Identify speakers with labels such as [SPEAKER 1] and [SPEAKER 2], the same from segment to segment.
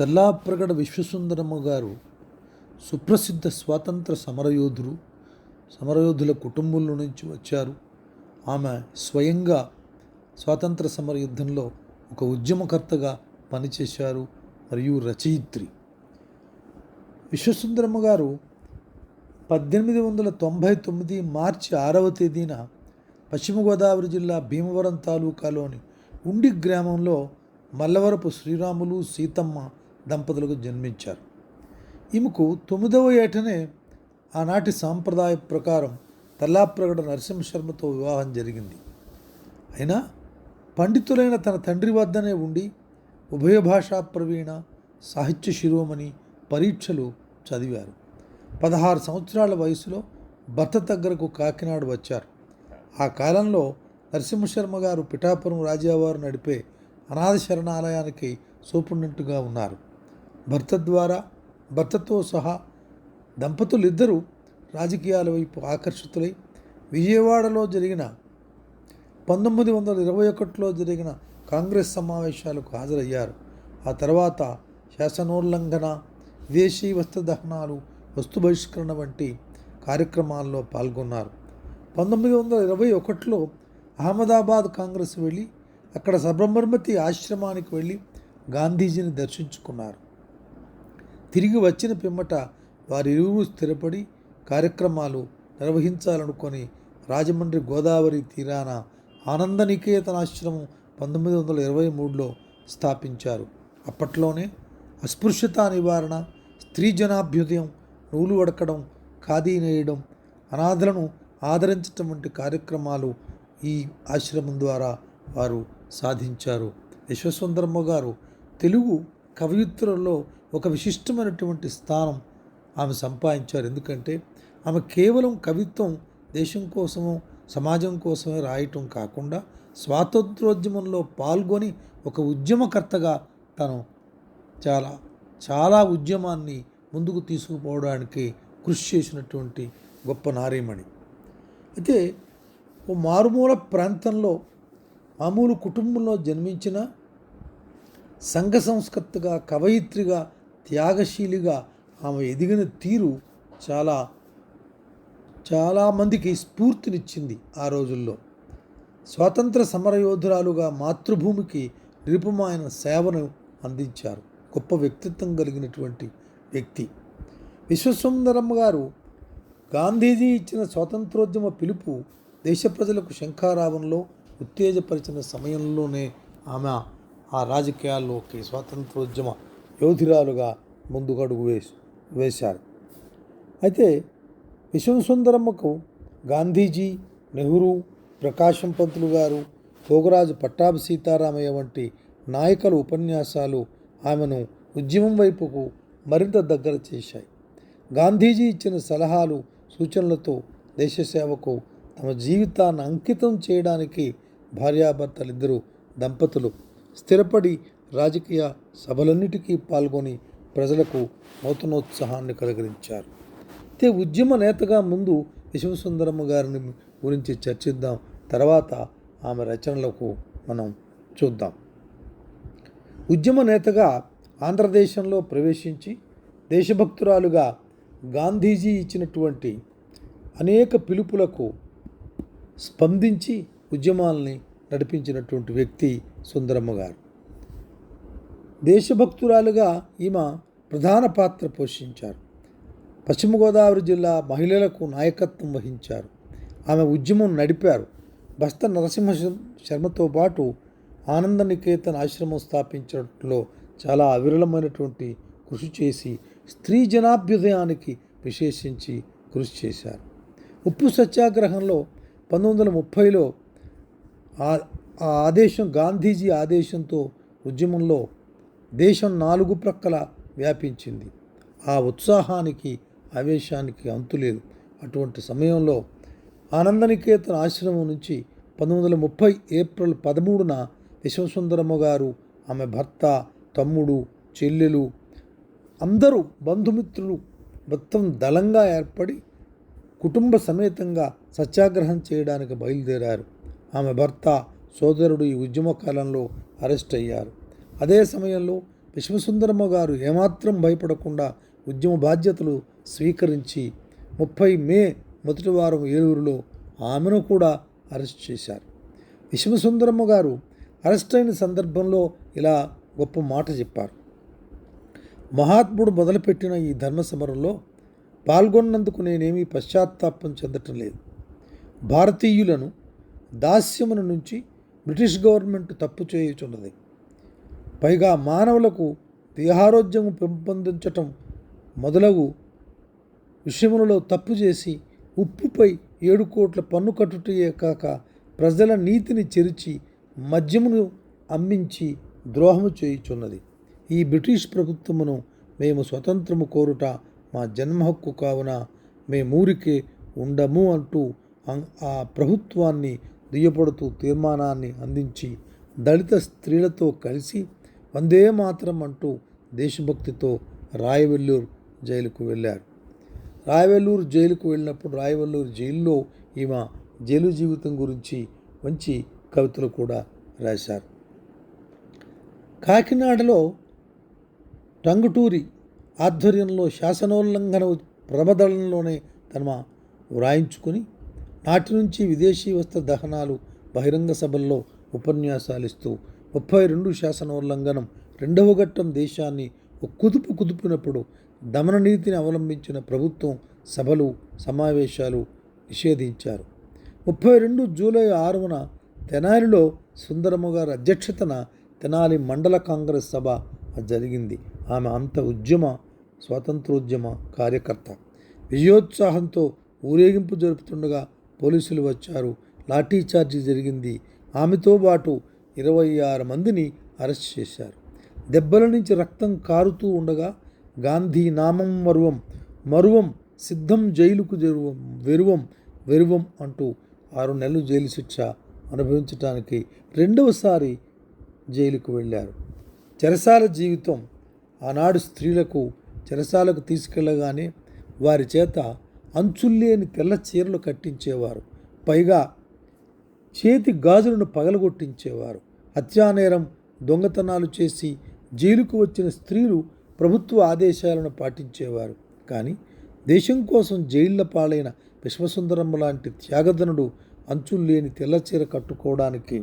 [SPEAKER 1] తెల్లాప్రగడ విశ్వసుందరమ్మ గారు సుప్రసిద్ధ స్వాతంత్ర సమరయోధుల కుటుంబంలో నుంచి వచ్చారు. ఆమె స్వయంగా స్వాతంత్ర సమర యుద్ధంలో ఒక ఉద్యమకర్తగా పనిచేశారు మరియు రచయిత్రి. విశ్వసుందరమ్మ గారు 1899 మార్చి 6వ తేదీన పశ్చిమ గోదావరి జిల్లా భీమవరం తాలూకాలోని ఉండి గ్రామంలో మల్లవరపు శ్రీరాములు సీతమ్మ దంపతులకు జన్మించారు. ఈమెకు 9వ ఏటనే ఆనాటి సాంప్రదాయ ప్రకారం తెల్లాప్రగడ నరసింహశర్మతో వివాహం జరిగింది. అయినా పండితులైన తన తండ్రి వద్దనే ఉండి ఉభయ భాషా ప్రవీణ, సాహిత్య శిరోమణి పరీక్షలు చదివారు. 16 సంవత్సరాల వయసులో భర్త దగ్గరకు కాకినాడ వచ్చారు. ఆ కాలంలో నరసింహశర్మ గారు పిఠాపురం రాజావారు నడిపే అనాథ శరణాలయానికి సూపరింటెండెంట్గా ఉన్నారు. భర్తతో సహా దంపతులిద్దరూ రాజకీయాల వైపు ఆకర్షితులై విజయవాడలో జరిగిన 1921లో జరిగిన కాంగ్రెస్ సమావేశాలకు హాజరయ్యారు. ఆ తర్వాత శాసనోల్లంఘన, విదేశీ వస్త్ర దహనాలు, వస్తు బహిష్కరణ వంటి కార్యక్రమాల్లో పాల్గొన్నారు. 1921లో అహ్మదాబాద్ కాంగ్రెస్ వెళ్ళి అక్కడ సబర్మతి ఆశ్రమానికి వెళ్ళి గాంధీజీని దర్శించుకున్నారు. తిరిగి వచ్చిన పిమ్మట వారిరువురు స్థిరపడి కార్యక్రమాలు నిర్వహించాలనుకొని రాజమండ్రి గోదావరి తీరాన ఆనందనికేతన ఆశ్రమం 1923లో స్థాపించారు. అప్పట్లోనే అస్పృశ్యతా నివారణ, స్త్రీ జనాభ్యుదయం, నూలు వడకడం, ఖాదీ నేయడం, అనాథలను ఆదరించడం వంటి కార్యక్రమాలు ఈ ఆశ్రమం ద్వారా వారు సాధించారు. విశ్వసుందరమ్మ గారు తెలుగు కవయిత్రులలో ఒక విశిష్టమైనటువంటి స్థానం ఆమె సంపాదించారు. ఎందుకంటే ఆమె కేవలం కవిత్వం దేశం కోసమో సమాజం కోసమే రాయటం కాకుండా స్వాతంత్రోద్యమంలో పాల్గొని ఒక ఉద్యమకర్తగా తను చాలా ఉద్యమాన్ని ముందుకు తీసుకుపోవడానికి కృషి చేసినటువంటి గొప్ప నారీమణి. అయితే ఓ మారుమూల ప్రాంతంలో మామూలు కుటుంబంలో జన్మించిన సంఘ సంస్కర్తగా, కవయిత్రిగా, త్యాగశీలిగా ఆమె ఎదిగిన తీరు చాలామందికి స్ఫూర్తినిచ్చింది. ఆ రోజుల్లో స్వాతంత్ర సమరయోధురాలుగా మాతృభూమికి నిరుపమైన సేవను అందించారు. గొప్ప వ్యక్తిత్వం కలిగినటువంటి వ్యక్తి విశ్వసుందరమ్మ గారు. గాంధీజీ ఇచ్చిన స్వాతంత్రోద్యమ పిలుపు దేశ ప్రజలకు శంఖారావంలో ఉత్తేజపరిచిన సమయంలోనే ఆమె ఆ రాజకీయాల్లోకి స్వాతంత్రోద్యమ యోధురాలుగా ముందుగడుగు వేశారు. అయితే విశ్వసుందరమ్మకు గాంధీజీ, నెహ్రూ, ప్రకాశం పంతులు గారు, భోగరాజు పట్టాభి సీతారామయ్య వంటి నాయకుల ఉపన్యాసాలు ఆమెను ఉద్యమం వైపుకు మరింత దగ్గర చేశాయి. గాంధీజీ ఇచ్చిన సలహాలు, సూచనలతో దేశ సేవకు తమ జీవితాన్ని అంకితం చేయడానికి భార్యాభర్తలిద్దరూ దంపతులు స్థిరపడి రాజకీయ సభలన్నిటికీ పాల్గొని ప్రజలకు నూతనోత్సాహాన్ని కలిగించారు. అయితే ఉద్యమ నేతగా ముందు విశ్వసుందరమ్మ గారిని గురించి చర్చిద్దాం. తర్వాత ఆమె రచనలకు మనం చూద్దాం. ఉద్యమ నేతగా ఆంధ్రదేశంలో ప్రవేశించి దేశభక్తురాలుగా గాంధీజీ ఇచ్చినటువంటి అనేక పిలుపులకు స్పందించి ఉద్యమాల్ని నడిపించినటువంటి వ్యక్తి సుందరమ్మ గారు. దేశభక్తురాలుగా ఈమె ప్రధాన పాత్ర పోషించారు. పశ్చిమ గోదావరి జిల్లా మహిళలకు నాయకత్వం వహించారు. ఆమె ఉద్యమం నడిపారు. బస్త నరసింహ శర్మతో పాటు ఆనందనికేతన్ ఆశ్రమం స్థాపించడంలో చాలా అవిరళమైనటువంటి కృషి చేసి స్త్రీ జనాభ్యుదయానికి విశేషించి కృషి చేశారు. ఉప్పు సత్యాగ్రహంలో 1930లో గాంధీజీ ఆదేశంతో ఉద్యమంలో దేశం 4 ప్రక్కల వ్యాపించింది. ఆ ఉత్సాహానికి, ఆవేశానికి అంతులేదు. అటువంటి సమయంలో ఆనందనికేతన్ ఆశ్రమం నుంచి 1930 ఏప్రిల్ 13న విశ్వసుందరమ్మ గారు, ఆమె భర్త, తమ్ముడు, చెల్లెలు అందరూ బంధుమిత్రులు మొత్తం దళంగా ఏర్పడి కుటుంబ సమేతంగా సత్యాగ్రహం చేయడానికి బయలుదేరారు. ఆమె భర్త, సోదరుడు ఈ ఉద్యమ కాలంలో అరెస్ట్ అయ్యారు. అదే సమయంలో విశ్వసుందరమ్మ గారు ఏమాత్రం భయపడకుండా ఉద్యమ బాధ్యతలు స్వీకరించి 30 మే మొదటి వారం ఏలూరులో ఆమెను కూడా అరెస్ట్ చేశారు. విశ్వసుందరమ్మ గారు అరెస్ట్ అయిన సందర్భంలో ఇలా గొప్ప మాట చెప్పారు. మహాత్ముడు మొదలుపెట్టిన ఈ ధర్మ సమరంలో పాల్గొన్నందుకు నేనేమీ పశ్చాత్తాపం చెందటం లేదు. భారతీయులను దాస్యముల నుంచి బ్రిటిష్ గవర్నమెంట్ తప్పు చేయుచున్నది. పైగా మానవులకు దేహారోగ్యం పెంపొందించటం మొదలగు విషయములలో తప్పు చేసి ఉప్పుపై 7 కోట్ల పన్ను కట్టుటయే కాక ప్రజల నీతిని చెరిచి మద్యమును అమ్మించి ద్రోహము చేయుచున్నది. ఈ బ్రిటిష్ ప్రభుత్వమును మేము స్వతంత్రము కోరుట మా జన్మ హక్కు కావున మేమూరికే ఉండము అంటూ ఆ ప్రభుత్వాన్ని దుయ్యపడుతూ తీర్మానాన్ని అందించి దళిత స్త్రీలతో కలిసి వందే మాతరం అంటూ దేశభక్తితో రాయవెల్లూరు జైలుకు వెళ్ళారు. రాయవెల్లూరు జైలుకు వెళ్ళినప్పుడు రాయవెల్లూరు జైల్లో ఈమె జైలు జీవితం గురించి మంచి కవితలు కూడా రాశారు. కాకినాడలో టంగుటూరి ఆధ్వర్యంలో శాసనోల్లంఘన ప్రబదలంలోనే తన వ్రాయించుకుని నాటి నుంచి విదేశీ వస్త్ర దహనాలు బహిరంగ సభల్లో ఉపన్యాసాలు ఇస్తూ 32 శాసనోల్లంఘనం 2వ ఘట్టం దేశాన్ని కుదిపినప్పుడు దమన నీతిని అవలంబించిన ప్రభుత్వం సభలు సమావేశాలు నిషేధించారు. 32 జూలై 6న తెనాలిలో సుందరమ్మ గారి అధ్యక్షతన తెనాలి మండల కాంగ్రెస్ సభ జరిగింది. ఆమె అంత స్వాతంత్రోద్యమ కార్యకర్త. విజయోత్సాహంతో ఊరేగింపు జరుపుతుండగా పోలీసులు వచ్చారు. లాఠీచార్జీ జరిగింది. ఆమెతో పాటు 26 మందిని అరెస్ట్ చేశారు. దెబ్బల నుంచి రక్తం కారుతూ ఉండగా గాంధీ నామం మరువం సిద్ధం జైలుకు వెరువం అంటూ 6 నెలలు జైలు శిక్ష అనుభవించడానికి 2వసారి జైలుకు వెళ్ళారు. చెరసాల జీవితం. ఆనాడు స్త్రీలకు చెరసాలకు తీసుకెళ్లగానే వారి చేత అంచుల్లేని తెల్ల చీరలు కట్టించేవారు. పైగా చేతి గాజులను పగలగొట్టించేవారు. హత్యానేరం దొంగతనాలు చేసి జైలుకు వచ్చిన స్త్రీలు ప్రభుత్వ ఆదేశాలను పాటించేవారు. కానీ దేశం కోసం జైళ్ల పాలైన విశ్వసుందరమ్మ లాంటి త్యాగధనుడు అంచుల్లేని తెల్లచీర కట్టుకోవడానికి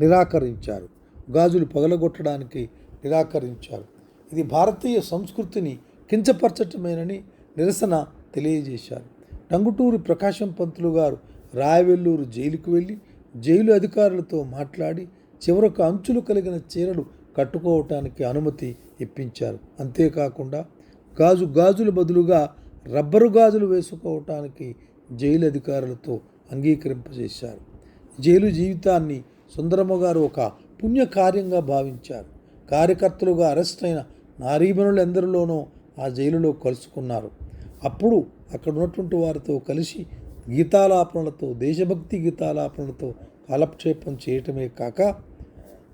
[SPEAKER 1] నిరాకరించారు. గాజులు పగలగొట్టడానికి నిరాకరించారు. ఇది భారతీయ సంస్కృతిని కించపరచటమేనని నిరసన తెలియజేశారు. టంగుటూరి ప్రకాశం పంతులు గారు రాయవెల్లూరు జైలుకు వెళ్ళి జైలు అధికారులతో మాట్లాడి చివరకు అంచులు కలిగిన చీరలు కట్టుకోవటానికి అనుమతి ఇప్పించారు. అంతేకాకుండా గాజుల బదులుగా రబ్బరు గాజులు వేసుకోవటానికి జైలు అధికారులతో అంగీకరింపజేశారు. జైలు జీవితాన్ని సుందరమ్మ గారు ఒక పుణ్యకార్యంగా భావించారు. కార్యకర్తలుగా అరెస్ట్ అయిన నారీమణులు ఎందరిలోనో ఆ జైలులో కలుసుకున్నారు. అప్పుడు అక్కడ ఉన్నటువంటి వారితో కలిసి గీతాలాపనలతో దేశభక్తి గీతాలాపనలతో కాలక్షేపం చేయటమే కాక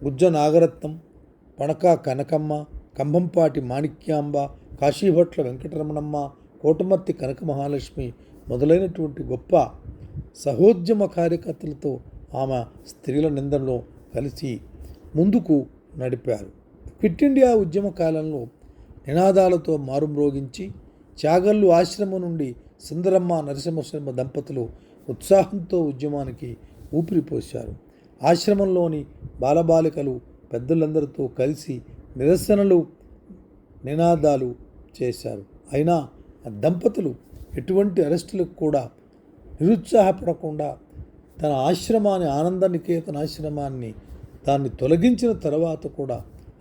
[SPEAKER 1] గుజ్జ నాగరత్నం, పణక కనకమ్మ, కంభంపాటి మాణిక్యాంబ, కాశీభట్ల వెంకటరమణమ్మ, కోటమర్తి కనక మహాలక్ష్మి మొదలైనటువంటి గొప్ప సహోద్యమ కార్యకర్తలతో ఆమె స్త్రీల నిందనలో కలిసి ముందుకు నడిపారు. క్విట్ ఇండియా ఉద్యమ కాలంలో నినాదాలతో మారుమ్రోగించి చాగల్లు ఆశ్రమం నుండి సుందరమ్మ నరసింహశర్మ దంపతులు ఉత్సాహంతో ఉద్యమానికి ఊపిరిపోశారు. ఆశ్రమంలోని బాలబాలికలు పెద్దలందరితో కలిసి నిరసనలు నినాదాలు చేశారు. అయినా ఆ దంపతులు ఎటువంటి అరెస్టులకు కూడా నిరుత్సాహపడకుండా తన ఆశ్రమాన్ని ఆనందనికేతన ఆశ్రమాన్ని దాన్ని తొలగించిన తర్వాత కూడా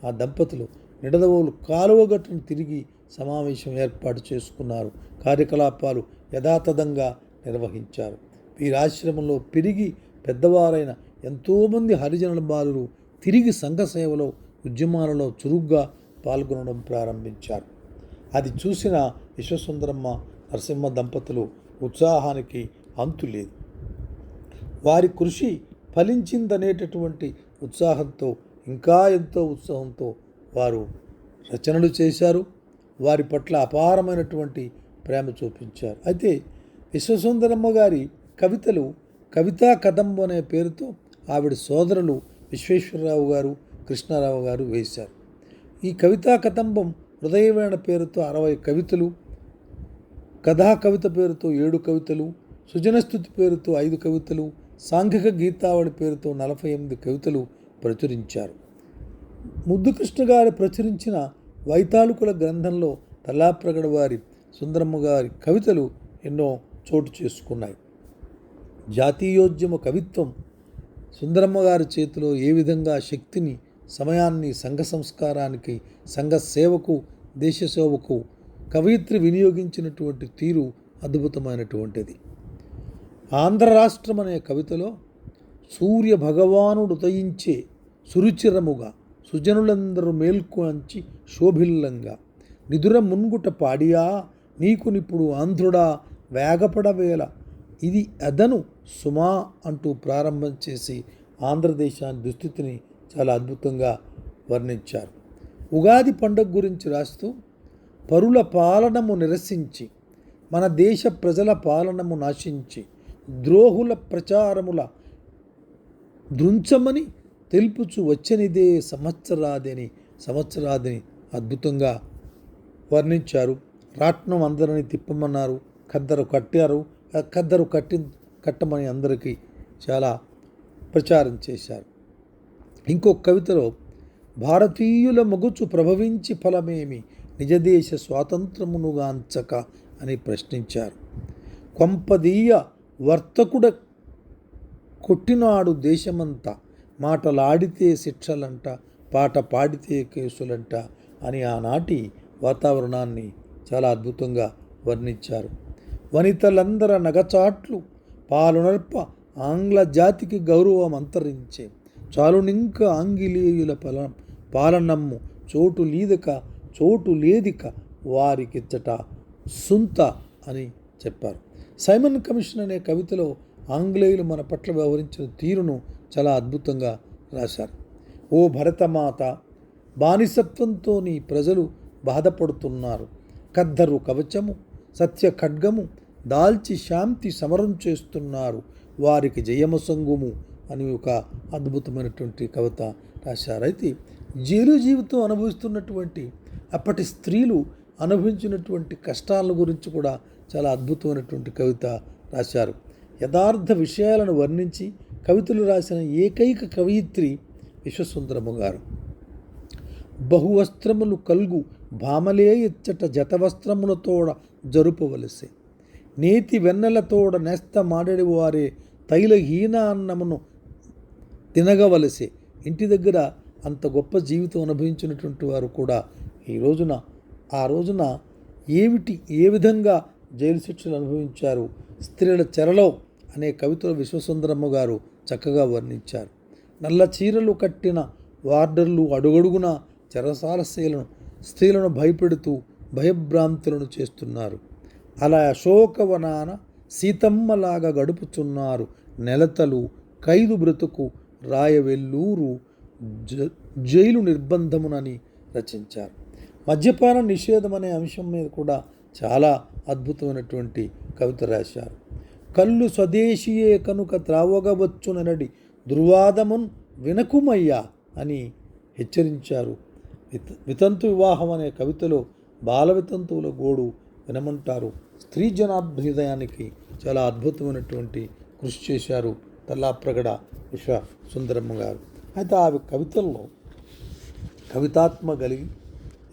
[SPEAKER 1] ఆ దంపతులు నిడదవోలు కాలువగట్టును తిరిగి సమావేశం ఏర్పాటు చేసుకున్నారు. కార్యకలాపాలు యథాతథంగా నిర్వహించారు. వీరి ఆశ్రమంలో పెరిగి పెద్దవారైన ఎంతోమంది హరిజనుల బాలురు తిరిగి సంఘ సేవలో ఉద్యమాలలో చురుగ్గా పాల్గొనడం ప్రారంభించారు. అది చూసిన విశ్వసుందరమ్మ నరసింహ దంపతులు ఉత్సాహానికి అంతులేదు. వారి కృషి ఫలించిందనేటటువంటి ఉత్సాహంతో ఇంకా ఎంతో ఉత్సాహంతో వారు రచనలు చేశారు. వారి పట్ల అపారమైనటువంటి ప్రేమ చూపించారు. అయితే విశ్వసుందరమ్మ గారి కవితలు కవితా కదంబం అనే పేరుతో ఆవిడ సోదరులు విశ్వేశ్వరరావు గారు, కృష్ణారావు గారు వేశారు. ఈ కవితా కదంబం హృదయవేణ పేరుతో 60 కవితలు, కథా కవిత పేరుతో 7 కవితలు, సుజనస్థుతి పేరుతో 5 కవితలు, సాంఘిక గీతావళి పేరుతో 48 కవితలు ప్రచురించారు. ముద్దుకృష్ణ గారు ప్రచురించిన వైతాళికుల గ్రంథంలో తల్లాప్రగడ వారి, సుందరమ్మ గారి కవితలు ఎన్నో చోటు చేసుకున్నాయి. జాతీయోద్యమ కవిత్వం సుందరమ్మ గారి చేతిలో ఏ విధంగా శక్తిని, సమయాన్ని సంఘ సంస్కారానికి, సంఘ సేవకు, దేశ సేవకు కవయిత్రి వినియోగించినటువంటి తీరు అద్భుతమైనటువంటిది. ఆంధ్ర రాష్ట్రం అనే కవితలో సూర్య భగవానుడు ఉదయించే సురుచిరముగా సుజనులందరూ మేల్కొంచి శోభిల్లంగా నిదుర మున్గుట పాడియా నీకు నిప్పుడు ఆంధ్రుడా వేగపడవేళ ఇది అదను సుమా అంటూ ప్రారంభం చేసి ఆంధ్రదేశాన్ని దుస్థితిని చాలా అద్భుతంగా వర్ణించారు. ఉగాది పండుగ గురించి రాస్తూ పరుల పాలనము నిరసించి మన దేశ ప్రజల పాలనము నాశించి ద్రోహుల ప్రచారముల దృంచమని తెలుపుచు వచ్చనిదే సంవత్సరాదిని అద్భుతంగా వర్ణించారు. రాట్నం అందరిని తిప్పమన్నారు, ఖద్దరు కట్టారు, ఖద్దరు కట్టమని అందరికీ చాలా ప్రచారం చేశారు. ఇంకొక కవితలో భారతీయుల మొగుచు ప్రభవించి ఫలమేమి నిజదేశ స్వాతంత్రమునుగాంచక అని ప్రశ్నించారు. కొంపదీయ వర్తకుడ కొట్టినాడు దేశమంతా మాటలాడితే శిక్షలంట పాట పాడితే కేసులంట అని ఆనాటి వాతావరణాన్ని చాలా అద్భుతంగా వర్ణించారు. వనితలందర నగచాట్లు పాలునర్ప ఆంగ్ల జాతికి గౌరవం అంతరించే చాలునింక ఆంగిలేయుల పాలనమ్ము చోటు లేదిక వారికిచ్చట సుంత అని చెప్పారు. సైమన్ కమిషన్ అనే కవితలో ఆంగ్లేయులు మన పట్ల వ్యవహరించిన తీరును చాలా అద్భుతంగా రాశారు. ఓ భరతమాత, బానిసత్వంతో నీ ప్రజలు బాధపడుతున్నారు. ఖద్దరు కవచము సత్య ఖడ్గము దాల్చి శాంతి సమరం చేస్తున్నారు. వారికి జయమసంగుము అని ఒక అద్భుతమైనటువంటి కవిత రాశారు. అయితే జైలు జీవితం అనుభవిస్తున్నటువంటి అప్పటి స్త్రీలు అనుభవించినటువంటి కష్టాల గురించి కూడా చాలా అద్భుతమైనటువంటి కవిత రాశారు. యథార్థ విషయాలను వర్ణించి కవితలు రాసిన ఏకైక కవయిత్రి విశ్వసుందరమ్మ గారు. బహువస్త్రములు కల్గు భామలే ఎచ్చట జతవస్త్రములతోడ జరుపవలసే నేతి వెన్నెలతోడ నేస్త మాడడి వారే తైలహీన అన్నమును తినగవలసే. ఇంటి దగ్గర అంత గొప్ప జీవితం అనుభవించినటువంటి వారు కూడా ఆ రోజున ఏ విధంగా జైలు శిక్షలు అనుభవించారు. స్త్రీల చెరలో అనే కవితలో విశ్వసుందరమ్మ గారు చక్కగా వర్ణించారు. నల్ల చీరలు కట్టిన వార్డర్లు అడుగడుగున చెరసాల స్త్రీలను భయపెడుతూ భయభ్రాంతులను చేస్తున్నారు. అలా అశోకవనాన సీతమ్మలాగా గడుపుచున్నారు నెలతలు ఖైదు బ్రతుకు రాయవెల్లూరు జైలు నిర్బంధమునని రచించారు. మద్యపాన నిషేధం అనే అంశం మీద కూడా చాలా అద్భుతమైనటువంటి కవిత రాశారు. కళ్ళు స్వదేశీయే కనుక త్రావగవచ్చుననడి దుర్వాదమున్ వినకుమయ్యా అని హెచ్చరించారు. వితంతు వివాహం అనే కవితలో బాల వితంతువుల గోడు వినమంటారు. స్త్రీ జనాభ్యుదయానికి చాలా అద్భుతమైనటువంటి కృషి చేశారు తల్లాప్రగడ విశ్వ సుందరమ్మ గారు. అయితే ఆ కవితల్లో కవితాత్మ కలిగి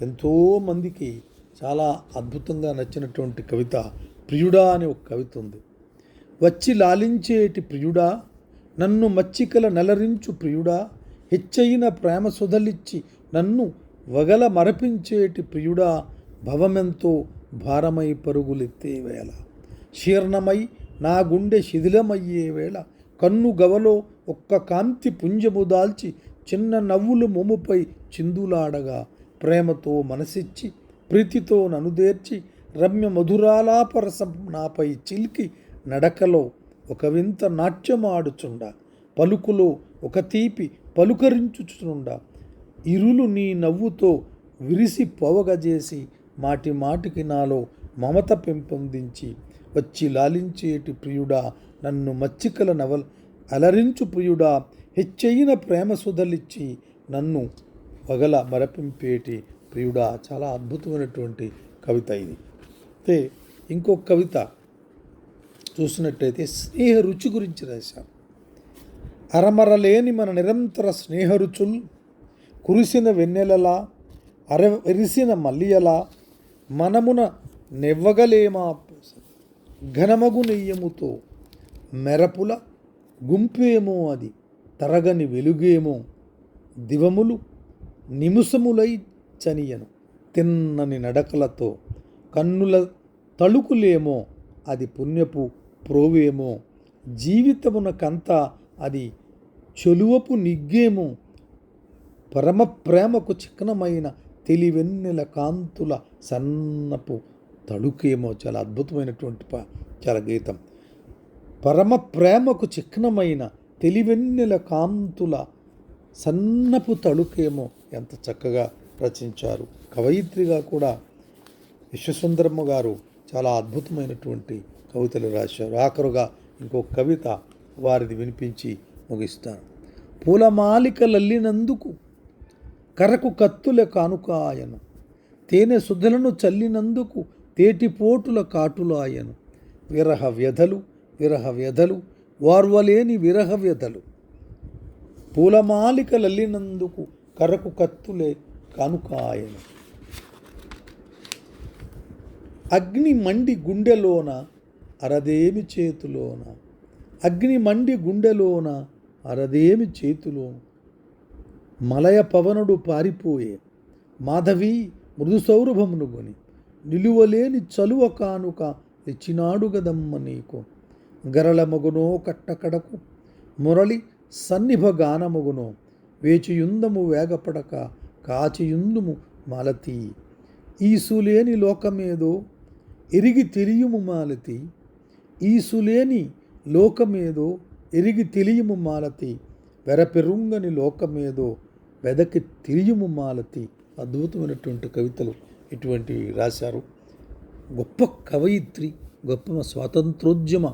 [SPEAKER 1] ఎంతోమందికి చాలా అద్భుతంగా నచ్చినటువంటి కవిత ప్రియుడా అనే ఒక కవిత ఉంది. వచ్చి లాలించేటి ప్రియుడా, నన్ను మచ్చికల నలరించు ప్రియుడా, హెచ్చయిన ప్రేమ సుధలిచ్చి నన్ను వగల మరపించేటి ప్రియుడా, భవమెంతో భారమై పరుగులెత్తే వేళ, శీర్ణమై నా గుండె శిథిలమయ్యే వేళ, కన్ను గవలో ఒక్క కాంతి పుంజము దాల్చి చిన్న నవ్వులు మొముపై చిందులాడగా, ప్రేమతో మనసిచ్చి ప్రీతితో ననుదేర్చి రమ్య మధురాలాపరసం నాపై చిల్కి నడకలో ఒక వింత నాట్యమాడుచుండ, పలుకులో ఒక తీపి పలుకరించుచుండ, ఇరులు నీ నవ్వుతో విరిసి పొవగజేసి మాటి మాటికి నాలో మమత పెంపొందించి వచ్చి లాలించేటి ప్రియుడా, నన్ను మచ్చికల అలరించు ప్రియుడా, హెచ్చయిన ప్రేమ సుధలిచ్చి నన్ను వగల మరపింపేటి ప్రియుడా. చాలా అద్భుతమైనటువంటి కవిత ఇది. అయితే ఇంకొక కవిత చూసినట్టయితే స్నేహ రుచి గురించి రాశారు. అరమరలేని మన నిరంతర స్నేహ రుచుల్ కురిసిన వెన్నెలలా ఎరిసిన మల్లియలా మనమున నెవ్వగలేమా ఘనమగు నెయ్యముతో మెరపుల గుంపేమో అది తరగని వెలుగేమో దివములు నిముసములై చనియను తిన్నని నడకలతో కన్నుల తళుకులేమో అది పుణ్యపు ప్రోవేమో జీవితమునకంతా అది చెలువపు నిగ్గేమో పరమ ప్రేమకు చిక్నమైన తెలివెన్నెల కాంతుల సన్నపు తళుకేమో. చాలా అద్భుతమైనటువంటి చాలా గీతం. పరమ ప్రేమకు చిక్నమైన తెలివెన్నెల కాంతుల సన్నపు తళుకేమో. ఎంత చక్కగా రచించారు. కవయిత్రిగా కూడా విశ్వసుందరమ్మ గారు చాలా అద్భుతమైనటువంటి కవితలు రాశారు. ఆఖరుగా ఇంకొక కవిత వారిది వినిపించి ముగిస్తాను. పూలమాలికలల్లినందుకు కరకు కత్తుల కానుకాయను తేనె సుధలను చల్లినందుకు తేటిపోటుల కాటులాయను విరహ వ్యధలు వార్వలేని విరహ వ్యధలు పూలమాలికలల్లినందుకు కరకు కత్తులే కానుకాయను అగ్ని మండి గుండెలోన అరదేమి చేతులోన అగ్ని మండి గుండెలోన అరదేమి చేతులో మలయ పవనుడు పారిపోయే మాధవి మృదు సౌరభమును గొని నిలువలేని చలువ కానుక ఇచ్చినాడు గదమ్మ నీకు గరళమగునో కట్టకడకు మురళి సన్నిభ గానమగునో వేచియుందము వేగపడక కాచియుందుము మాలతి ఈసులేని లోకమేదో ఎరిగి తెలియము మాలతి ఈసులేని లోకమేదో ఎరిగి తెలియము మాలతి వెరపెరుంగని లోకమేదో వెదకి తెలియము మాలతి. అద్భుతమైనటువంటి కవితలు ఇటువంటివి రాశారు. గొప్ప కవయిత్రి, గొప్ప స్వాతంత్రోద్యమ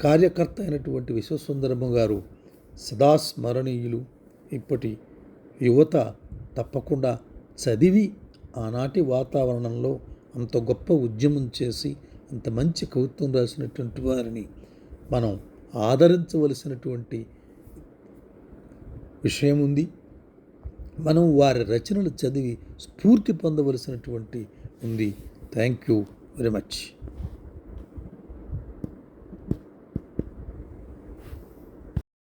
[SPEAKER 1] కార్యకర్త అయినటువంటి విశ్వసుందరమ్మ గారు సదా స్మరణీయులు. ఇప్పటి యువత తప్పకుండా చదివి ఆనాటి వాతావరణంలో అంత గొప్ప ఉద్యమం చేసి అంత మంచి కవిత్వం రాసినటువంటి వారిని మనం ఆదరించవలసినటువంటి విషయం ఉంది. మనం వారి రచనలు చదివి స్ఫూర్తి పొందవలసినటువంటి ఉంది. Thank you very much.